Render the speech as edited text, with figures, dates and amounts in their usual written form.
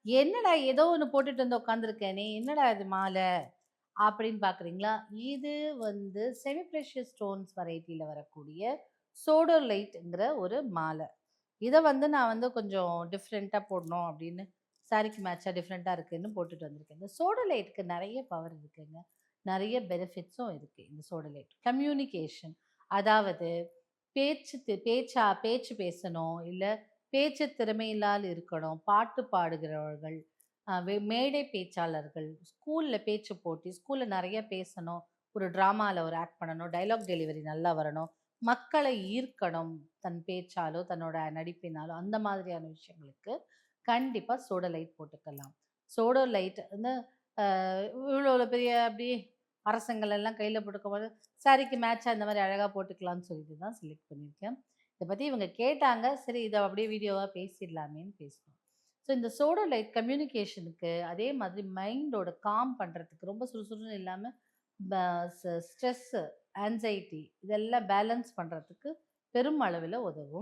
என்னடா ஏதோ ஒண்ணு போட்டுட்டு வந்து உட்காந்துருக்கேனே! என்னடா இது மாலை? அப்படின்னு பார்க்குறீங்களா? இது வந்து செமி ப்ரெஷியஸ் ஸ்டோன்ஸ் வெரைட்டில வரக்கூடிய சோடோலைட்ங்கிற ஒரு மாலை. இத வந்து நான் வந்து கொஞ்சம் டிஃப்ரெண்ட்டா போடணும் அப்படின்னு சாரிக்கு மேட்சா டிஃப்ரெண்ட்டா இருக்குன்னு போட்டுட்டு வந்திருக்கேன். இந்த சோடோலைட்க்கு நெறைய பவர் இருக்குங்க. நெறைய பெனிஃபிட்ஸும் இருக்கு இந்த சோடோலைட். கம்யூனிகேஷன் அதாவது பேச்சு பேசணும், இல்ல பேச்சு திறமையில்லால் இருக்கணும், பாட்டு பாடுகிறவர்கள், மேடை பேச்சாளர்கள், ஸ்கூல்ல பேச்சு போட்டி, ஸ்கூல்ல நெறைய பேசணும், ஒரு ட்ராமால ஒரு ஆக்ட் பண்ணணும், டயலாக் டெலிவரி நல்லா வரணும், மக்களை ஈர்க்கணும் தன் பேச்சாலோ, தன்னோட நடிப்பினாலோ, அந்த மாதிரியான விஷயங்களுக்கு கண்டிப்பா சோடோலைட் போட்டுக்கலாம். சோடோலைட் வந்து அ இவ்ளோ பெரிய அப்படியே அரசங்கள் எல்லாம் கையில போட்டுக்கும்போது, சாரிக்கு மேட்சா இந்த மாரி அழகா போட்டுக்கலாம்னு சொல்லிட்டு தான் செலக்ட் பண்ணியிருக்கேன். இத பத்தி இவங்க கேட்டாங்க. சரி இத அப்படியே வீடியோவா பேசிடலாமேன்னு பேசினோம். ஸோ இந்த சோடோலைட் கம்யூனிகேஷனுக்கு அதே மாதிரி மைண்டோட காம் பண்றதுக்கு ரொம்ப சுறுசுறுன்னு இல்லாம ப ஸ்ட்ரெஸ்ஸு, ஆங்சைட்டி இதெல்லாம் பேலன்ஸ் பண்றதுக்கு பெரும் அளவில உதவும்.